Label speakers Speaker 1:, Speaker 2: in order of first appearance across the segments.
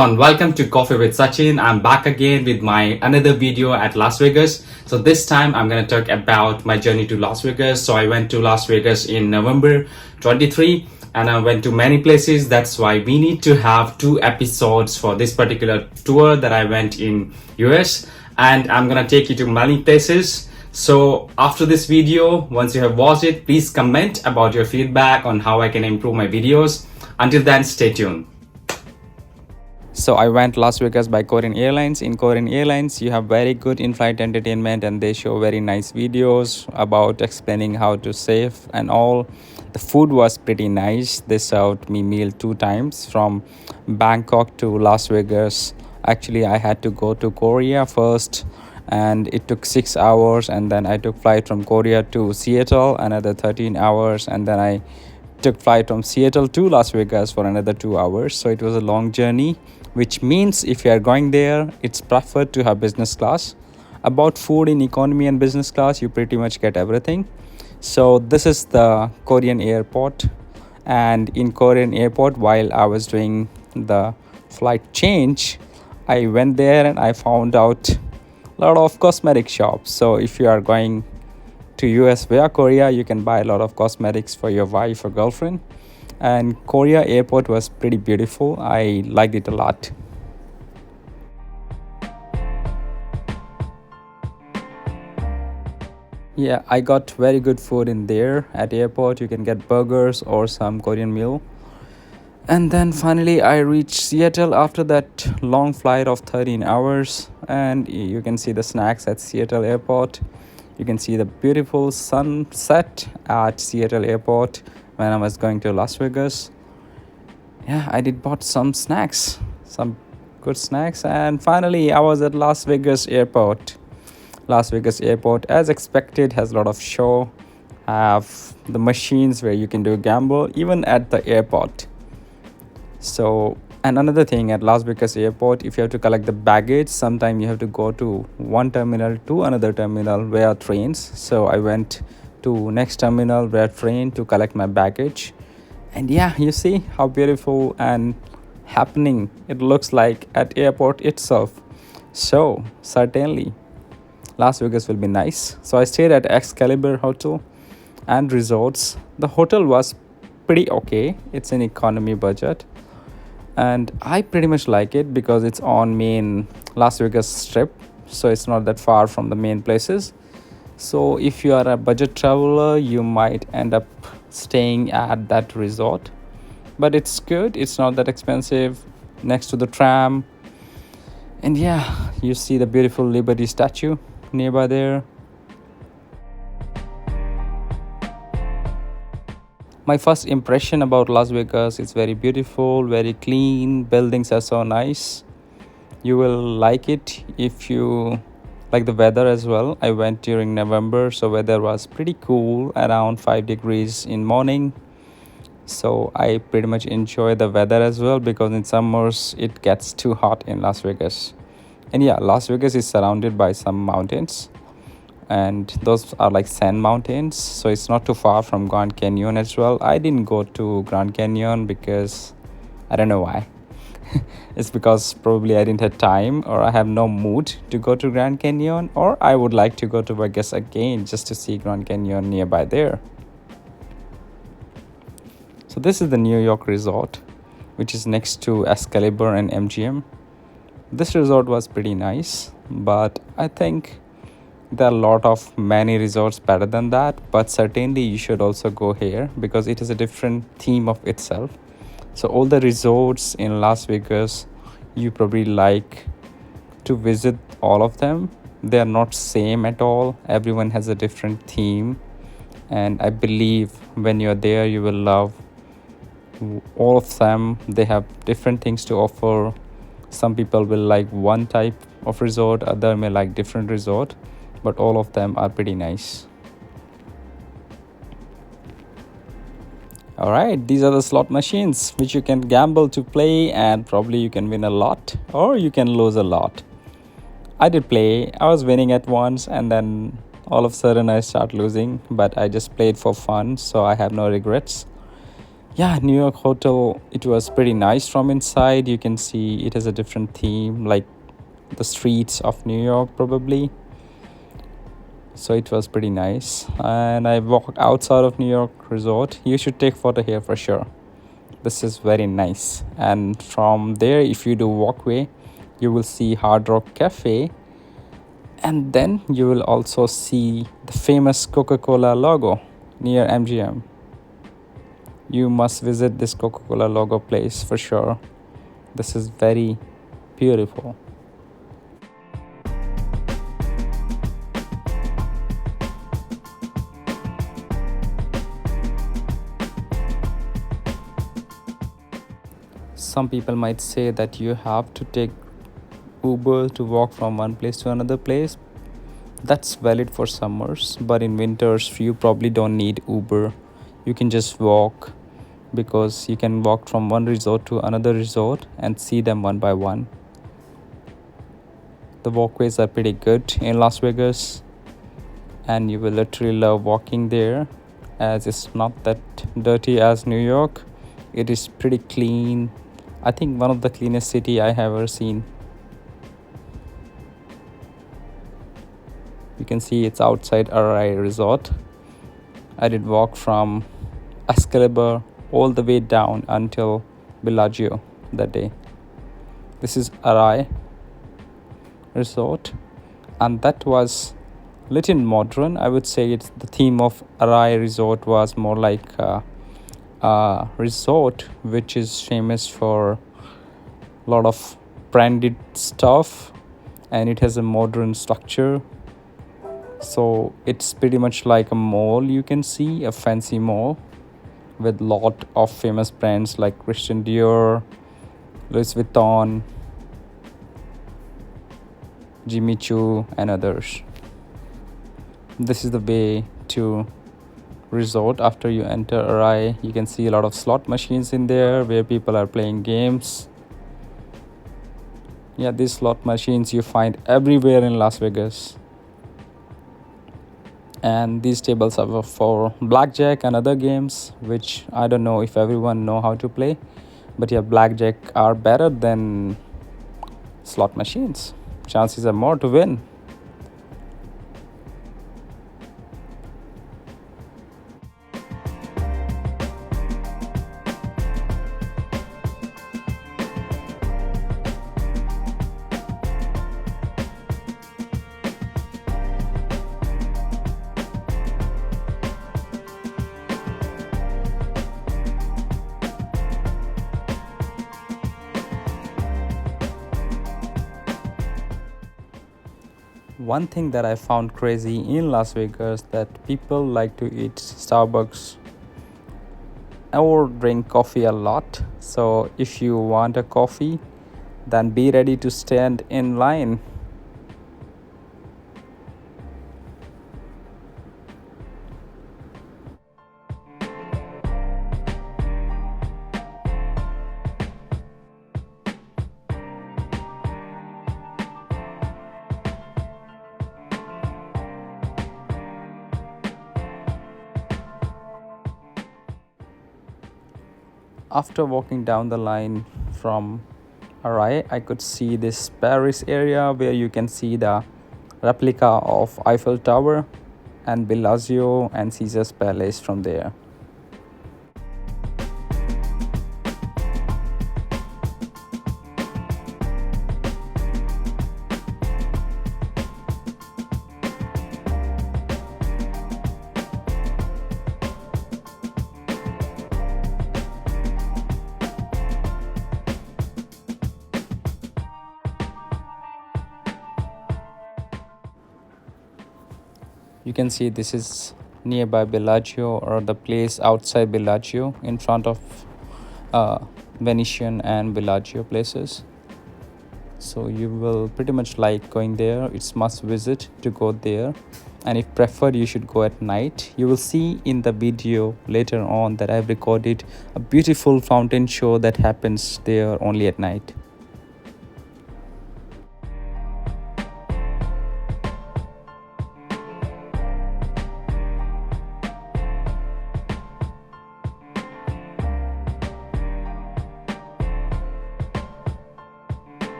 Speaker 1: everyone, welcome to Coffee with Sachin. I'm back again with my another video at Las Vegas. So this time I'm going to talk about my journey to Las Vegas. So I went to Las Vegas in November 23 and I went to many places. That's why we need to have 2 episodes for this particular tour that I went in US, and I'm going to take you to many places. So after this video, once you have watched it, please comment about your feedback on how I can improve my videos. Until then, stay tuned. So I went Las Vegas by Korean Airlines. In Korean Airlines, you have very good in-flight entertainment and they show very nice videos about explaining how to save and all. The food was pretty nice. They served me meal 2 times from Bangkok to Las Vegas. Actually, I had to go to Korea first and it took 6 hours, and then I took flight from Korea to Seattle, another 13 hours, and then I took flight from Seattle to Las Vegas for another 2 hours. So it was a long journey, which means if you are going there, it's preferred to have business class. About food in economy and business class, you pretty much get everything. So this is the Korean airport, and in Korean airport, while I was doing the flight change, I went there and I found out a lot of cosmetic shops. So if you are going to US via Korea, you can buy a lot of cosmetics for your wife or girlfriend. And Korea airport was pretty beautiful. I liked it a lot. Yeah, I got very good food in there. At airport, you can get burgers or some Korean meal. And then finally I reached Seattle after that long flight of 13 hours, and you can see the snacks at Seattle airport. You can see the beautiful sunset at Seattle airport when I was going to Las Vegas. Yeah, I did bought some snacks, some good snacks, and finally I was at Las Vegas airport. Las Vegas airport, as expected, has a lot of show, have the machines where you can do gamble even at the airport. So, and another thing at Las Vegas airport, if you have to collect the baggage, sometimes you have to go to one terminal to another terminal via trains. So I went to next terminal via train to collect my baggage. And yeah, you see how beautiful and happening it looks like at airport itself. So certainly Las Vegas will be nice. So I stayed at Excalibur Hotel and Resorts. The hotel was pretty okay. It's an economy budget, and I pretty much like it because it's on main Las Vegas strip, so it's not that far from the main places. So if you are a budget traveler, you might end up staying at that resort, but it's good. It's not that expensive, next to the tram. And yeah, you see the beautiful Liberty statue nearby there. My first impression about Las Vegas, it's very beautiful, very clean, buildings are so nice. You will like it if you like the weather as well. I went during November, so weather was pretty cool, around 5 degrees in morning. So I pretty much enjoy the weather as well, because in summers it gets too hot in Las Vegas. And yeah, Las Vegas is surrounded by some mountains, and those are like sand mountains, so it's not too far from Grand Canyon as well. I didn't go to Grand Canyon because I don't know why. It's because probably I didn't have time, or I have no mood to go to Grand Canyon, or I would like to go to Vegas again just to see Grand Canyon nearby there. So this is the New York resort, which is next to Excalibur and MGM. This resort was pretty nice, but I think there are a lot of many resorts better than that, but certainly you should also go here because it is a different theme of itself. So all the resorts in Las Vegas, you probably like to visit all of them. They are not same at all. Everyone has a different theme, and I believe when you're there you will love all of them. They have different things to offer. Some people will like one type of resort, other may like different resort, but all of them are pretty nice. All right, these are the slot machines which you can gamble to play, and probably you can win a lot or you can lose a lot. I did play. I was winning at once, and then all of a sudden I start losing, but I just played for fun, so I have no regrets. Yeah, New York hotel, it was pretty nice from inside. You can see it has a different theme, like the streets of New York probably. So it was pretty nice. And I walked outside of New York resort. You should take photo here for sure. This is very nice. And from there, if you do walkway, you will see Hard Rock Cafe, and then you will also see the famous Coca-Cola logo near MGM. You must visit this Coca-Cola logo place for sure. This is very beautiful. Some people might say that you have to take Uber to walk from one place to another place. That's valid for summers, but in winters you probably don't need Uber. You can just walk, because you can walk from one resort to another resort and see them one by one. The walkways are pretty good in Las Vegas, and you will literally love walking there, as it's not that dirty as New York. It is pretty clean. I think one of the cleanest city I have ever seen. You can see it's outside Arai Resort. I did walk from Excalibur all the way down until Bellagio that day. This is Arai Resort, and that was little modern. I would say it's the theme of Arai Resort was more like a resort which is famous for a lot of branded stuff, and it has a modern structure. So it's pretty much like a mall. You can see a fancy mall with lot of famous brands like Christian Dior, Louis Vuitton, Jimmy Choo, and others. This is the way to resort. After you enter Arai, you can see a lot of slot machines in there where people are playing games. Yeah, these slot machines you find everywhere in Las Vegas. And these tables are for blackjack and other games, which I don't know if everyone know how to play, but yeah, blackjack are better than slot machines. Chances are more to win. One thing that I found crazy in Las Vegas, that people like to eat Starbucks or drink coffee a lot. So if you want a coffee, then be ready to stand in line. After walking down the line from Arai, I could see this Paris area where you can see the replica of Eiffel Tower and Bellagio and Caesar's Palace from there. You can see this is nearby Bellagio, or the place outside Bellagio in front of Venetian and Bellagio places. So you will pretty much like going there. It's must visit to go there, and if preferred, you should go at night. You will see in the video later on that I've recorded a beautiful fountain show that happens there only at night.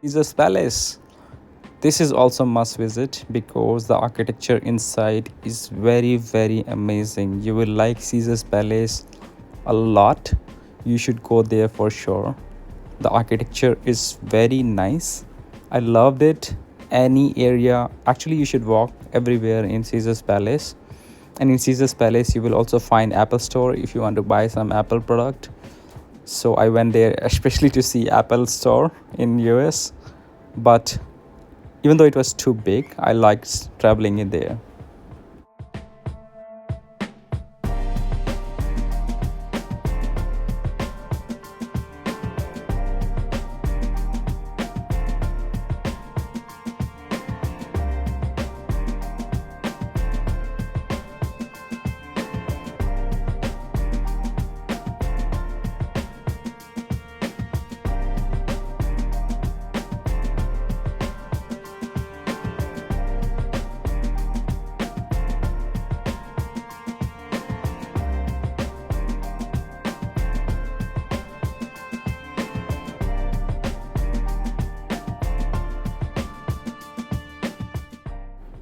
Speaker 1: Caesar's Palace. This is also must visit because the architecture inside is very amazing. You will like Caesar's Palace a lot. You should go there for sure. The architecture is very nice. I loved it. Any area, actually, you should walk everywhere in Caesar's Palace. And in Caesar's Palace, you will also find Apple Store if you want to buy some Apple product. So I went there especially to see Apple Store in US. But even though it was too big, I liked traveling in there.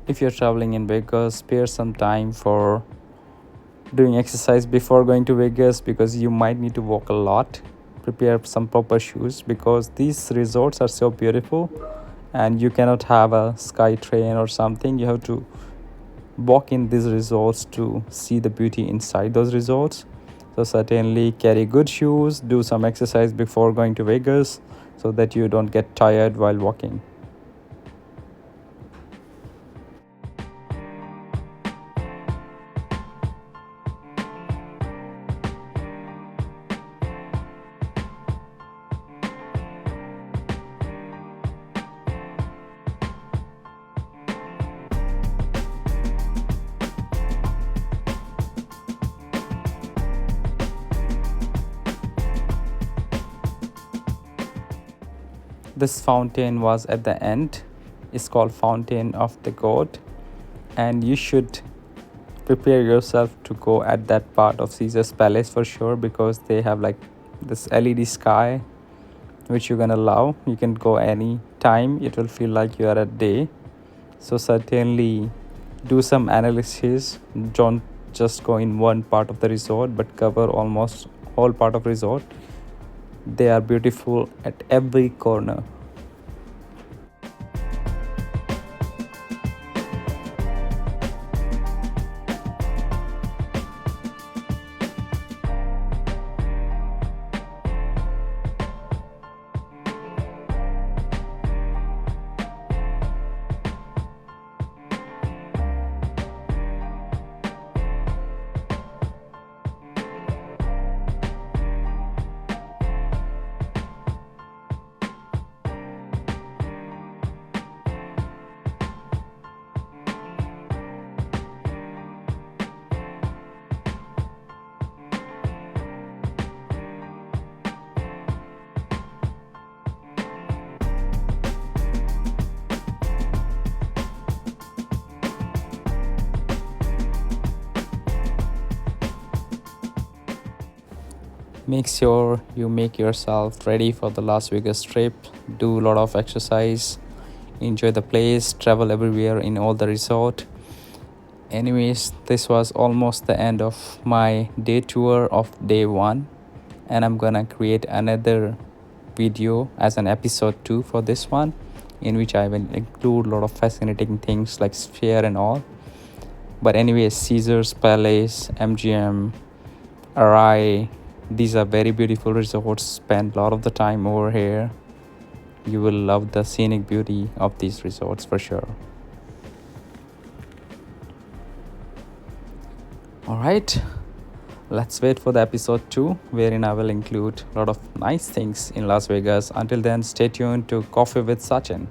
Speaker 1: If you're traveling in Vegas, spare some time for doing exercise before going to Vegas because you might need to walk a lot. Prepare some proper shoes because these resorts are so beautiful and you cannot have a sky train or something. You have to walk in these resorts to see the beauty inside those resorts. So certainly carry good shoes, do some exercise before going to Vegas so that you don't get tired while walking. This fountain was at the end. It's called Fountain of the God, and you should prepare yourself to go at that part of Caesar's Palace for sure because they have like this LED sky which you're gonna love. You can go any time. It will feel like you are at day. So certainly do some analysis. Don't just go in one part of the resort but cover almost whole part of resort. They are beautiful at every corner. Make sure you make yourself ready for the Las Vegas trip. Do a lot of exercise, enjoy the place, travel everywhere in all the resort. Anyways, this was almost the end of my day tour of day 1, and I'm gonna create another video as an episode 2 for this one, in which I will include a lot of fascinating things like sphere and all. But anyways, Caesar's Palace, MGM, RI, these are very beautiful resorts. Spend a lot of the time over here. You will love the scenic beauty of these resorts for sure. Alright, let's wait for the episode 2, wherein I will include a lot of nice things in Las Vegas. Until then, stay tuned to Coffee with Sachin.